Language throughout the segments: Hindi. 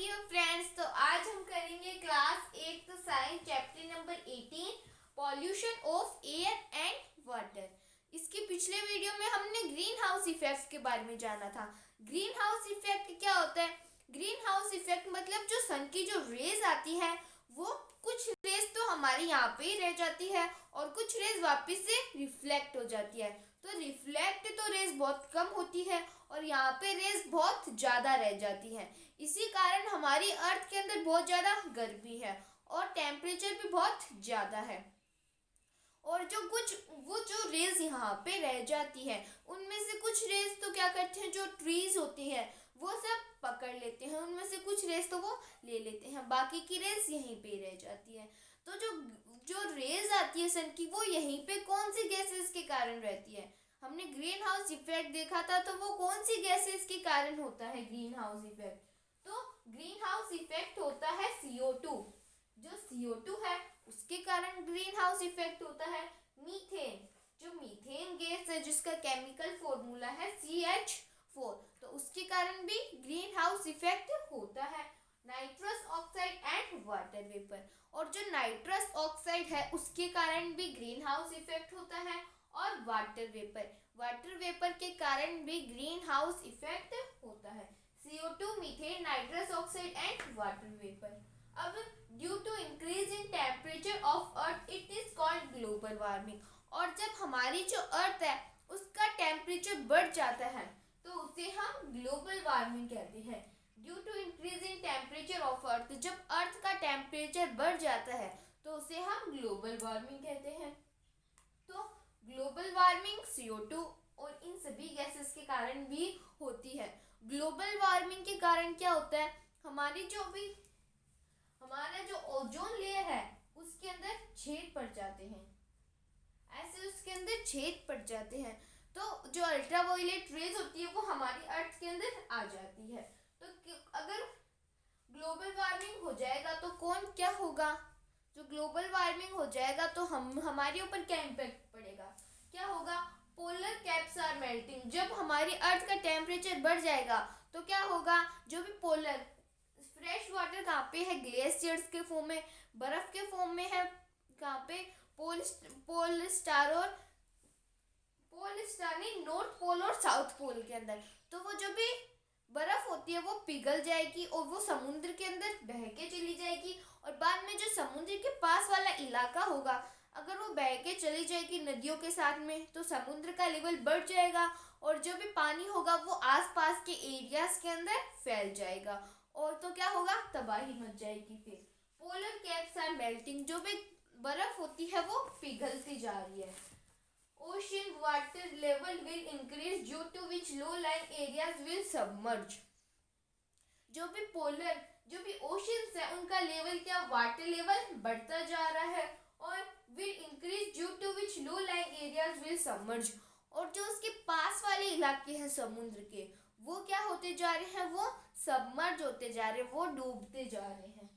डियर फ्रेंड्स, तो आज हम करेंगे class 8 science chapter number 18 pollution of air and water. इसके पिछले वीडियो में हमने ग्रीन हाउस इफेक्ट के बारे में जाना था। ग्रीन हाउस इफेक्ट क्या होता है? ग्रीन हाउस इफेक्ट मतलब जो सन की जो रेज आती है वो कुछ रेज तो हमारे यहाँ पे ही रह जाती है और कुछ रेज वापस से रिफ्लेक्ट हो जाती है। तो रिफ्लेक्ट तो रेज बहुत कम होती है और यहाँ पे रेज बहुत ज़्यादा रह जाती है। इसी कारण हमारी अर्थ के अंदर बहुत ज़्यादा गर्मी है और टेम्परेचर भी बहुत ज़्यादा है। और जो रेज यहाँ पे रह जाती है उनमें से कुछ रेज तो क्या करते हैं, जो ट्रीज होती है वो सब पकड़ लेते हैं, उनमें से कुछ रेज तो वो ले लेते हैं, बाकी की रेज यहीं पे रह जाती है। तो जो जो रेज आती है सन की वो यहीं पे कौन सी गैसेस के कारण रहती है? हमने ग्रीन हाउस इफेक्ट देखा था, तो वो कौन सी गैसेस के कारण होता है ग्रीन हाउस इफेक्ट? तो ग्रीन हाउस इफेक्ट होता है CO2। जो CO2 है उसके कारण ग्रीन हाउस इफेक्ट होता है। मीथेन, जो मीथेन गैस है जिसका केमिकल फॉर्मूला है CH4, तो उसके कारण भी ग्रीन हाउस इफेक्ट होता है। Nitrous oxide and water vapour, और जो नाइट्रस ऑक्साइड है उसके कारण भी ग्रीन हाउस इफेक्ट होता है। और वाटर वेपर के कारण भी ग्रीन हाउस इफेक्ट होता है। CO2, methane, nitrous oxide and water vapour. अब due to increase in temperature of Earth it is called global warming. और जब हमारी जो अर्थ है उसका टेम्परेचर बढ़ जाता है तो उसे हम ग्लोबल वार्मिंग कहते हैं। Due to increase in temperature of earth, जब अर्थ का टेम्परेचर बढ़ जाता है तो उसे हम ग्लोबल वार्मिंग कहते हैं। तो ग्लोबल वार्मिंग CO2 और इन सभी गैसेस के कारण भी होती है। ग्लोबल वार्मिंग के कारण क्या होता है, हमारा जो ओजोन लेयर है उसके अंदर छेद पड़ जाते हैं, ऐसे उसके अंदर छेद पड़ जाते हैं। तो जो अल्ट्रावायलेट रेज होती है वो हमारी अर्थ के अंदर आ जाती है। तो अगर ग्लोबल वार्मिंग हो जाएगा तो क्या होगा? जो ग्लोबल वार्मिंग हो जाएगा तो हमारे ऊपर क्या इम्पैक्ट पड़ेगा? क्या होगा? Polar caps are melting. जब हमारी अर्थ का टेम्परेचर बढ़ जाएगा तो क्या होगा? जो भी पोलर फ्रेश वाटर कहाँ पे है? ग्लेशियर्स के फॉर्म में, बर्फ के फॉर्म में है। कहाँ पे? पोल स्टार नहीं, नॉर्थ पोल और साउथ पोल के अंदर। तो वो जो भी बर्फ होती है वो पिघल जाएगी और वो समुद्र के अंदर बह के चली जाएगी। और बाद में जो समुद्र के पास वाला इलाका होगा अगर वो बह के चली जाएगी नदियों के साथ में तो समुद्र का लेवल बढ़ जाएगा और जो भी पानी होगा वो आसपास के एरियाज के अंदर फैल जाएगा और तो क्या होगा? तबाही मच जाएगी। फिर पोलर कैप्स आर मेल्टिंग, जो भी बर्फ होती है वो पिघलती जा रही है। Ocean water level will increase due to which low line areas will submerge. जो भी ओशंस है उनका लेवल क्या? वाटर लेवल बढ़ता जा रहा है और will increase due to which low line areas will submerge. और जो उसके पास वाले इलाके हैं समुद्र के वो क्या होते जा रहे हैं? वो सबमर्ज होते जा रहे हैं, वो डूबते जा रहे हैं।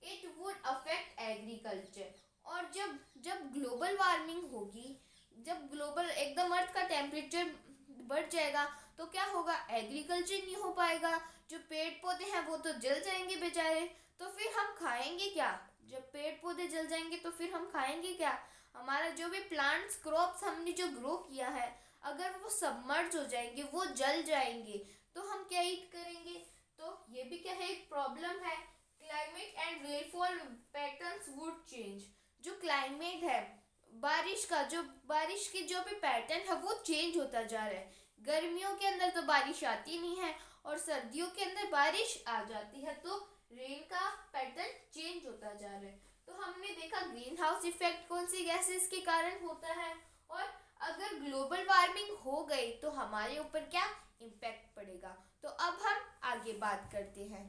It would affect agriculture. और जब ग्लोबल वार्मिंग होगी, जब ग्लोबल एकदम अर्थ का टेम्परेचर बढ़ जाएगा तो क्या होगा? एग्रीकल्चर नहीं हो पाएगा, जो पेड़ पौधे हैं वो तो जल जाएंगे बेचारे। तो फिर हम खाएंगे क्या? जब पेड़ पौधे जल जाएंगे तो फिर हम खाएंगे क्या? हमारा जो भी प्लांट्स क्रॉप्स हमने जो ग्रो किया है अगर वो सबमर्ज हो जाएंगे, वो जल जाएंगे तो हम क्या ईट करेंगे? तो ये भी क्या है? एक प्रॉब्लम है। Climate and rainfall patterns would change. जो क्लाइमेट है, बारिश की जो भी पैटर्न है वो चेंज होता जा रहा है। गर्मियों के अंदर तो बारिश आती नहीं है और सर्दियों के अंदर बारिश आ जाती है, तो रेन का पैटर्न चेंज होता जा रहा है। तो हमने देखा ग्रीन हाउस इफेक्ट कौन सी गैसेस के कारण होता है और अगर ग्लोबल वार्मिंग हो गई तो हमारे ऊपर क्या इम्पैक्ट पड़ेगा। तो अब हम आगे बात करते हैं।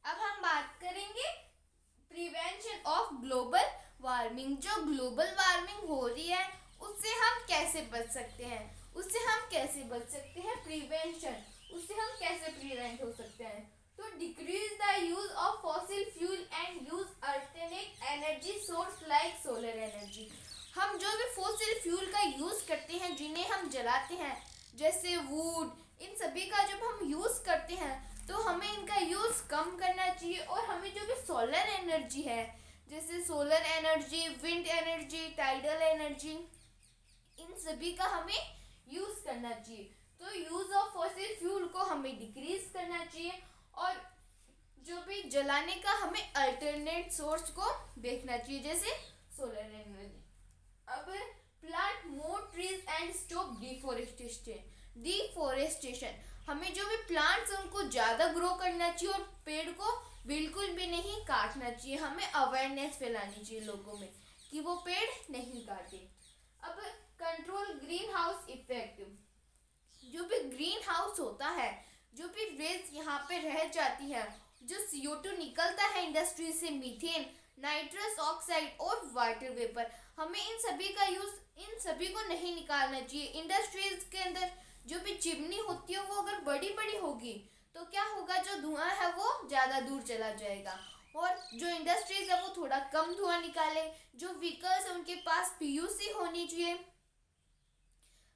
अब हम बात करेंगे प्रिवेंशन ऑफ ग्लोबल वार्मिंग। जो ग्लोबल वार्मिंग हो रही है उससे हम कैसे बच सकते हैं? प्रिवेंशन, उससे हम कैसे प्रिवेंट हो सकते हैं? तो decrease the use of fossil fuel and use alternate energy source like solar energy. हम जो भी फॉसिल फ्यूल का यूज करते हैं, जिन्हें हम जलाते हैं जैसे वुड, इन सभी का जब हम यूज करते हैं तो हमें इनका यूज कम कम करना चाहिए। और हमें जो भी सोलर एनर्जी है, जैसे solar energy, wind energy, tidal energy, इन सभी का हमें यूज करना चाहिए। तो यूज ऑफ फॉसिल फ्यूल को हमें डिक्रीज करना चाहिए और जो भी जलाने का हमें अल्टरनेट सोर्स को देखना चाहिए, जैसे सोलर एनर्जी। अब plant more trees and stop deforestation. हमें जो भी प्लांट्स उनको ज़्यादा ग्रो करना चाहिए और पेड़ को बिल्कुल भी नहीं काटना चाहिए। हमें अवेयरनेस फैलानी चाहिए लोगों में कि वो पेड़ नहीं काटे। अब कंट्रोल ग्रीन हाउस इफेक्ट। जो भी ग्रीन हाउस होता है, जो भी रेज यहाँ पे रह जाती है, जो CO2 निकलता है इंडस्ट्री से, मीथेन, नाइट्रस ऑक्साइड और वाटर वेपर, हमें इन सभी को नहीं निकालना चाहिए। इंडस्ट्रीज के अंदर जो भी चिमनी होती है वो अगर बड़ी बड़ी होगी तो क्या होगा, जो धुआं है वो ज़्यादा दूर चला जाएगा। और जो इंडस्ट्रीज है वो थोड़ा कम धुआं निकाले। जो व्हीकल्स है उनके पास PUC होनी चाहिए।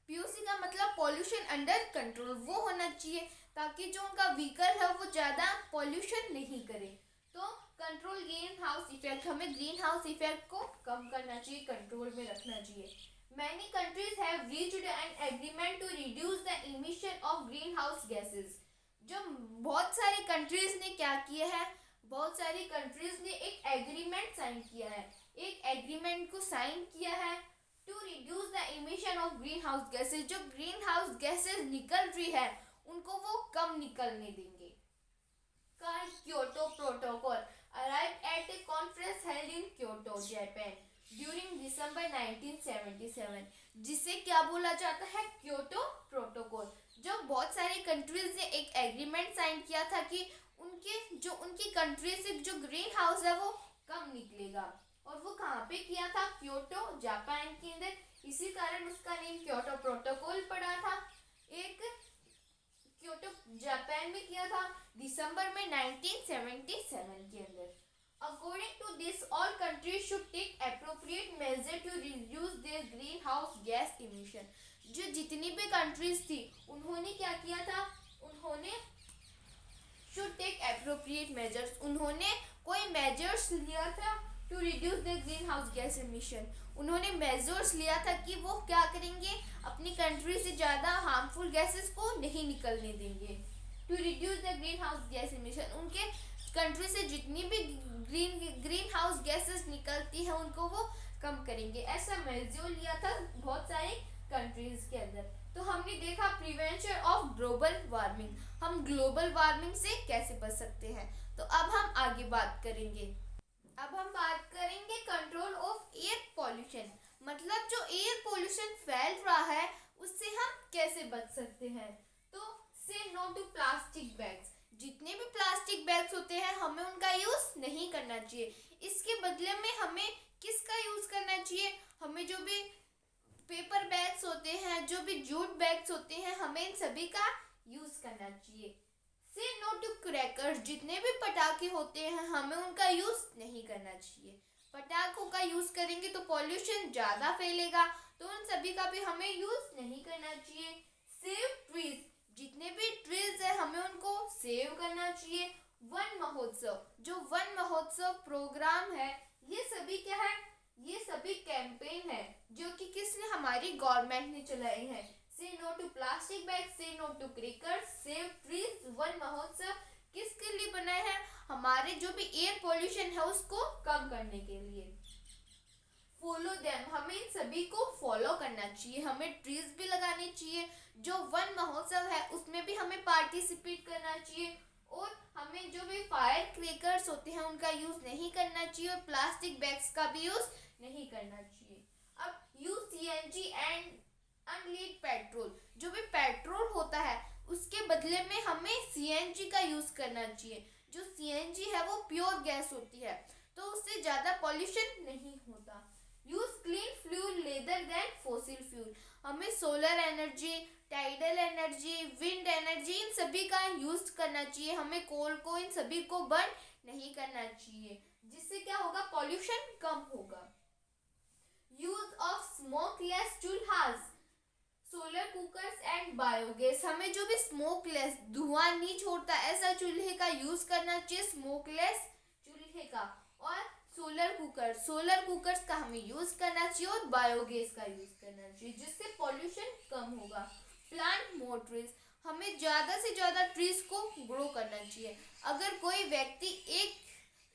PUC का मतलब पॉल्यूशन अंडर कंट्रोल, वो होना चाहिए ताकि जो उनका व्हीकल है वो ज़्यादा पॉल्यूशन नहीं करे। तो कंट्रोल ग्रीन हाउस इफेक्ट, हमें ग्रीन हाउस इफेक्ट को कम करना चाहिए, कंट्रोल में रखना चाहिए। Many countries have reached an agreement to reduce the emission of green house gases. जो बहुत सारी कंट्रीज ने क्या किया है, बहुत सारी कंट्रीज ने एक एग्रीमेंट साइन किया है, एक एग्रीमेंट को साइन किया है to reduce the emission of green house gases. जो ग्रीन हाउस गैसेज निकल रही है उनको वो कम निकलने देंगे। Kyoto protocol arrived at a conference held in Kyoto, Japan during December 1977, जिसे क्या बोला जाता है, क्योटो प्रोटोकॉल। जो बहुत सारी कंट्रीज ने एक एग्रीमेंट साइन किया था कि उनकी कंट्री से जो ग्रीन हाउस है वो कम निकलेगा। और वो कहाँ पे किया था, क्योटो जापान के अंदर। इसी कारण उसका नेम क्योटो प्रोटोकॉल पड़ा था। एक क्योटो जापान में किया था दिसंबर में 1977 के अंदर। According to this, all countries should take appropriate measure to reduce their greenhouse gas emission. जो जितनी भी कंट्रीज थी उन्होंने क्या किया था, उन्होंने should take appropriate measures, उन्होंने कोई मेजर्स लिया था to reduce the green house gas emission. उन्होंने मेजर्स लिया था कि वो क्या करेंगे, अपनी कंट्री से ज़्यादा हार्मफुल गैसेस को नहीं निकलने देंगे। To reduce the green house gas emission, उनके कंट्री से जितनी भी ग्रीन हाउस गैसेस निकलती है उनको वो कम करेंगे। ऐसा मेजर लिया था बहुत सारे कंट्रीज के अंदर। तो हमने देखा प्रिवेंशन ऑफ ग्लोबल वार्मिंग, हम ग्लोबल वार्मिंग से कैसे बच सकते हैं। तो अब हम आगे बात करेंगे। अब हम बात करेंगे कंट्रोल ऑफ एयर पॉल्यूशन, मतलब जो एयर पॉल्यूशन फैल रहा है उससे हम कैसे बच सकते हैं। तो से नो टू प्लास्टिक बैग्स, जितने भी प्लास्टिक बैग्स होते हैं हमें उनका यूज़ नहीं करना चाहिए। इसके बदले में हमें किसका यूज़ करना चाहिए, हमें जो भी पेपर बैग्स होते हैं, जो भी जूट बैग्स होते हैं, हमें इन सभी का यूज़ करना चाहिए। से नो टू क्रैकर्स, जितने भी पटाखे होते हैं हमें उनका यूज़ नहीं करना चाहिए। पटाखों का यूज़ करेंगे तो पॉल्यूशन ज़्यादा फैलेगा, तो उन सभी का भी हमें यूज़ नहीं करना चाहिए। सेव ट्रीज, जितने भी ट्रीज है हमें उनको सेव करना चाहिए। वन महोत्सव, जो वन महोत्सव प्रोग्राम है, ये सभी क्या है, ये सभी कैंपेन है जो कि किसने, हमारी गवर्नमेंट ने चलाए हैं। Say no to plastic bag, say no to crackers, save trees, Van Mahotsav किसके लिए बनाए हैं, हमारे जो भी एयर पॉल्यूशन है उसको कम करने के लिए। फॉलो देम, हमें इन सभी को फॉलो करना चाहिए, हमें ट्रीज भी लगाने चाहिए। जो वन महोत्सव है उसमें भी हमें पार्टिसिपेट करना चाहिए। और हमें जो भी फायर क्रैकर्स होते हैं उनका यूज़ नहीं करना चाहिए और प्लास्टिक बैग्स का भी यूज़ नहीं करना चाहिए। अब यूज CNG एंड अनलीड पेट्रोल, जो भी पेट्रोल होता है उसके बदले में हमें CNG का यूज़ करना चाहिए। जो CNG है वो प्योर गैस होती है तो उससे ज़्यादा पॉल्यूशन नहीं होता। Use clean fuel rather than fossil fuel, हमें solar energy, tidal energy, wind energy, इन सभी का यूज़ करना चाहिए। हमें कोल को, इन सभी को बर्न नहीं करना चाहिए, जिससे क्या होगा, पॉल्यूशन कम होगा। यूज ऑफ स्मोकलेस चूल्हास, सोलर कुकर्स एंड बायोगैस, हमें जो भी स्मोकलेस धुआं नहीं छोड़ता ऐसा चूल्हे का यूज करना चाहिए, स्मोकलेस चूल्हे का। और सोलर कुकर्स का हमें यूज करना चाहिए और बायोगैस का यूज करना चाहिए, जिससे पॉल्यूशन कम होगा। प्लांट मोर ट्रीज, हमें ज़्यादा से ज़्यादा ट्रीज को ग्रो करना चाहिए। अगर कोई व्यक्ति एक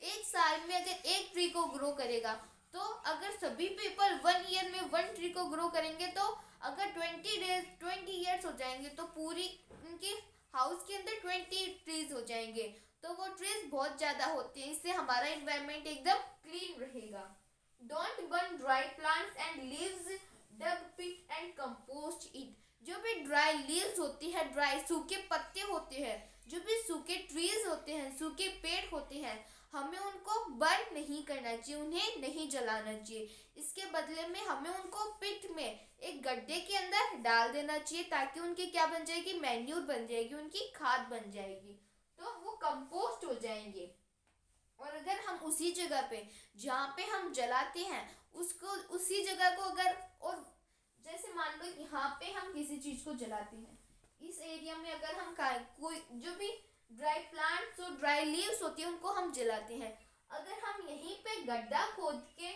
एक साल में अगर एक ट्री को ग्रो करेगा, तो अगर सभी पीपल 1 ईयर में 1 ट्री को ग्रो करेंगे, तो अगर 20 ईयर्स हो जाएंगे तो पूरी उनकी हाउस के अंदर 20 ट्रीज हो जाएंगे। तो वो ट्रीज बहुत ज़्यादा होते हैं, इससे हमारा इन्वायरमेंट एकदम क्लीन रहेगा। Don't burn dry plants and leaves, dug pit and compost it, जो भी ड्राई लीव्स होती है, ड्राई सूखे पत्ते होते हैं, जो भी सूखे ट्रीज होते हैं, सूखे पेड़ होते हैं, हमें उनको बर्न नहीं करना चाहिए, उन्हें नहीं जलाना चाहिए। इसके बदले में हमें उनको पिट में एक गड्ढे के अंदर डाल देना चाहिए, ताकि उनकी क्या बन जाएगी, मैन्यूर बन जाएगी, उनकी खाद बन जाएगी, तो वो कंपोस्ट हो जाएंगे। और अगर हम उसी जगह पे जहाँ पे हम जलाते हैं उसको, उसी जगह को अगर, और जैसे मान लो यहाँ पे हम किसी चीज को जलाते हैं, इस एरिया में अगर हम कोई जो भी ड्राई प्लांट्स और ड्राई लीव्स होती है उनको हम जलाते हैं, अगर हम यहीं पे गड्ढा खोद के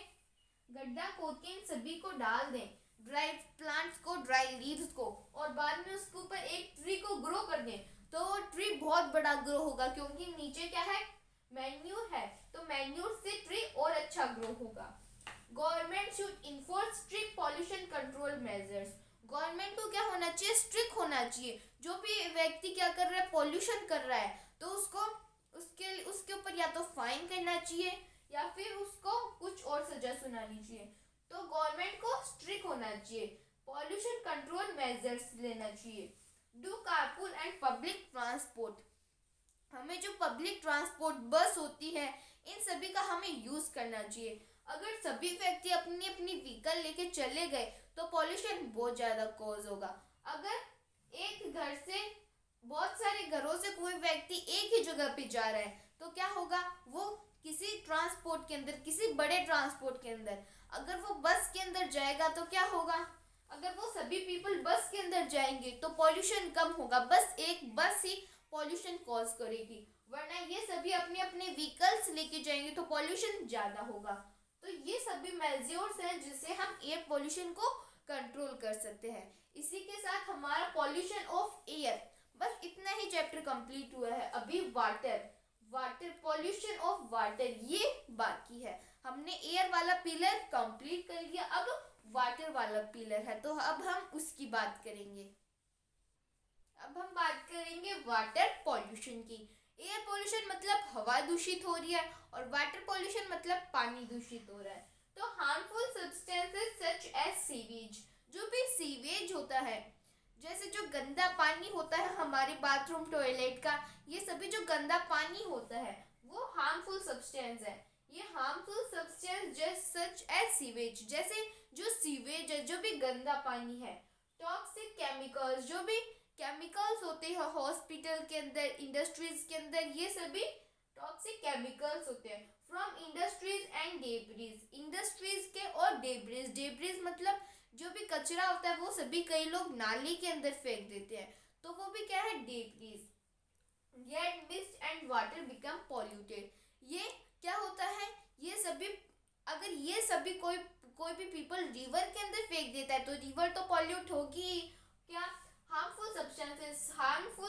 इन सभी को डाल दें, ड्राई प्लांट्स को, ड्राई लीव्स को, और बाद में उसके ऊपर एक ट्री को ग्रो कर दें, तो वो ट्री बहुत बड़ा ग्रो होगा, क्योंकि नीचे क्या है, मैन्यूर है, तो मैन्यूर से ट्री और अच्छा ग्रो होगा। Government should enforce strict pollution control measures, government को क्या होना चाहिए, स्ट्रिक्ट होना चाहिए। जो भी व्यक्ति क्या कर रहा है, पॉल्यूशन कर रहा है, तो उसको उसके ऊपर या तो फाइन करना चाहिए या फिर उसको कुछ और सजा सुनानी चाहिए। तो गवर्नमेंट को स्ट्रिक्ट होना चाहिए, पॉल्यूशन कंट्रोल मेजर्स लेना चाहिए। Do carpool and public transport, हमें जो पब्लिक ट्रांसपोर्ट बस होती है, इन सभी का हमें यूज करना चाहिए। अगर सभी व्यक्ति अपनी अपनी व्हीकल लेके चले गए तो पॉल्यूशन बहुत ज़्यादा कॉज होगा। अगर एक घर से, बहुत सारे घरों से कोई व्यक्ति एक ही जगह पे जा रहा है, तो क्या होगा, वो किसी ट्रांसपोर्ट के अंदर, किसी बड़े ट्रांसपोर्ट के अंदर, अगर वो बस के अंदर जाएगा तो क्या होगा, अगर वो सभी पीपल बस के अंदर जाएंगे तो पॉल्यूशन कम होगा। एक बस ही पॉल्यूशन कॉज करेगी, वरना ये सभी अपने अपने व्हीकल्स लेके जाएंगे तो पॉल्यूशन ज़्यादा होगा। तो ये सभी मेजर्स हैं जिससे हम एयर पॉल्यूशन को कंट्रोल कर सकते हैं। इसी के साथ हमारा पॉल्यूशन ऑफ एयर, बस इतना ही चैप्टर कंप्लीट हुआ है। अभी वाटर पॉल्यूशन ऑफ वाटर ये बाकी है। हमने एयर वाला पिलर कंप्लीट कर लिया, अब वाटर वाला पिलर है, तो अब हम उसकी बात करेंगे। अब हम बात करेंगे वाटर पॉल्यूशन की। एयर पॉल्यूशन मतलब हवा दूषित हो रही है, और वाटर पॉल्यूशन मतलब पानी दूषित हो रहा है। तो harmful substances such as sewage, जो भी सीवेज होता है, जैसे जो गंदा पानी होता है हमारे बाथरूम टॉयलेट का, ये सभी जो गंदा पानी होता है वो हार्मफुल सब्सटेंस है। ये harmful substance such as sewage, जैसे जो सीवेज है, जो भी गंदा पानी है। टॉक्सिक केमिकल्स, जो भी केमिकल्स होते हैं हॉस्पिटल के अंदर, इंडस्ट्रीज के अंदर, ये सभी टॉक्सिक केमिकल्स होते हैं। From industries and debris, industries के और डेब्रीज मतलब जो भी कचरा होता है वो सभी कई लोग नाली के अंदर फेंक देते हैं, तो वो भी क्या है, debris. Gate mixed and water become polluted, ये क्या होता है, ये सभी, अगर ये सभी कोई भी पीपल रिवर के अंदर फेंक देता है तो रिवर तो पॉल्यूट होगी। क्या, हार्मफुल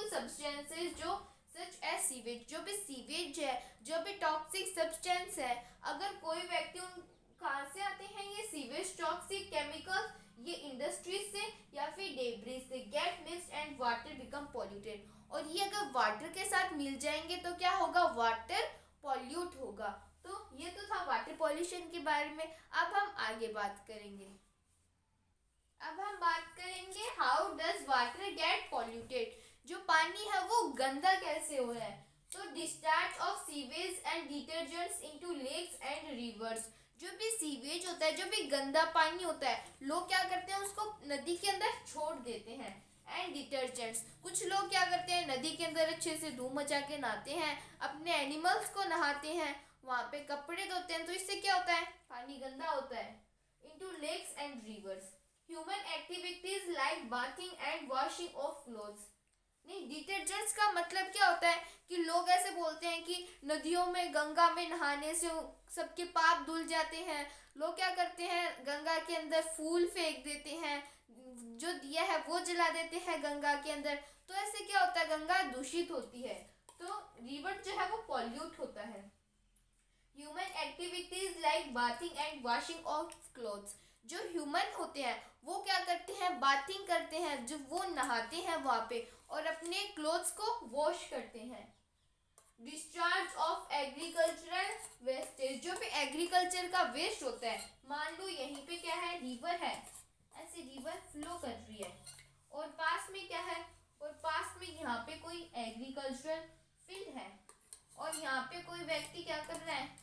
सब्सटेंसेस जो सच एज सीवेज, जो भी सीवेज है, जो भी टॉक्सिक सब्सटेंस है, अगर कोई व्यक्ति उन कहाँ से आते हैं ये सीवेज टॉक्सिक केमिकल्स, ये इंडस्ट्रीज से या फिर डेब्रिज से, gate mixed and water become polluted, और ये अगर वाटर के साथ मिल जाएंगे तो क्या होगा, वाटर पॉल्यूट होगा। तो ये तो था वाटर पॉल्यूशन के बारे में। अब हम आगे बात करेंगे। How does water get polluted, जो पानी है वो गंदा कैसे हो रहा है। तो discharge of sewage and detergents into lakes and rivers, जो भी सीवेज होता है, जो भी गंदा पानी होता है, लोग क्या करते हैं, उसको नदी के अंदर छोड़ देते हैं। एंड डिटर्जेंट्स, कुछ लोग क्या करते हैं, नदी के अंदर अच्छे से धूम मचा के नहाते हैं, अपने एनिमल्स को नहाते हैं, वहाँ पे कपड़े धोते हैं, तो इससे क्या होता है, पानी गंदा होता है। Into lakes and rivers, human activities like bathing and washing of clothes. नहीं, डिटर्जेंट्स का मतलब क्या होता है कि लोग ऐसे बोलते हैं कि नदियों में, गंगा में नहाने से सबके पाप धुल जाते हैं। लोग क्या करते हैं, गंगा के अंदर फूल फेंक देते हैं, जो दिया है वो जला देते हैं गंगा के अंदर। तो ऐसे क्या होता है, गंगा दूषित होती है, तो रिवर जो है वो पॉल्यूट होता है। Human activities like bathing and washing of clothes. जो ह्यूमन होते हैं वो क्या करते हैं, बाथिंग करते हैं, जो वो नहाते हैं वहाँ पे और अपने क्लोथ्स को वॉश करते हैं। Discharge of agricultural wastage. जो भी एग्रीकल्चर का वेस्ट होता है, मान लो यहीं पे क्या है, रिवर है, ऐसे रिवर फ्लो कर रही है और पास में क्या है, और पास में यहाँ पे कोई एग्रीकल्चरल फील्ड है और यहाँ पे कोई व्यक्ति क्या कर रहा है,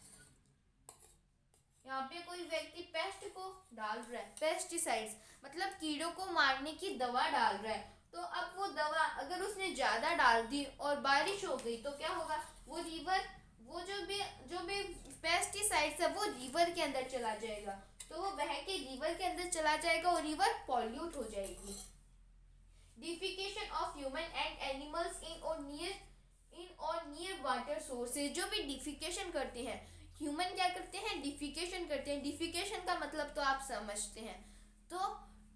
यहाँ पे कोई व्यक्ति पेस्ट को डाल रहा है, पेस्टिसाइड्स मतलब कीड़ों को मारने की दवा डाल रहा है। तो अब वो दवा अगर उसने ज़्यादा डाल दी और बारिश हो गई तो क्या होगा, वो रिवर, वो जो भी पेस्टिसाइड्स है वो रिवर के अंदर चला जाएगा, तो वो बह के रिवर के अंदर चला जाएगा और रिवर पॉल्यूट हो जाएगी। Defecation of human and animals in और नियर वाटर सोर्सेज। जो भी डिफिकेशन करते हैं, ह्यूमन क्या करते हैं, डिफिकेशन करते हैं। डिफिकेशन का मतलब तो आप समझते हैं। तो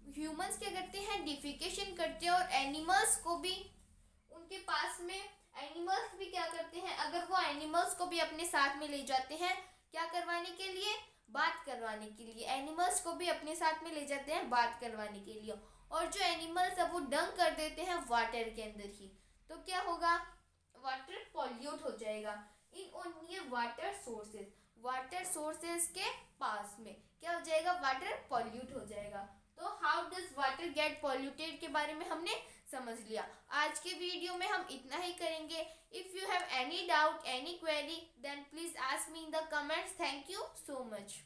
ह्यूमंस क्या करते हैं, डिफिकेशन करते हैं और एनिमल्स को भी उनके पास में, एनिमल्स भी क्या करते हैं, अगर वो एनिमल्स को भी अपने साथ में ले जाते हैं, क्या करवाने के लिए, बात करवाने के लिए। एनिमल्स को भी अपने साथ में ले जाते हैं बात करवाने के लिए, और जो एनिमल्स है वो डंक कर देते हैं वाटर के अंदर ही, तो क्या होगा, वाटर पॉल्यूट हो जाएगा। इन और near water sources, water sources के पास में क्या हो जाएगा, वाटर पॉल्यूट हो जाएगा। तो how does water get polluted के बारे में हमने समझ लिया। आज के वीडियो में हम इतना ही करेंगे। If you have any doubt, any query, then please ask me in the comments. Thank you so much.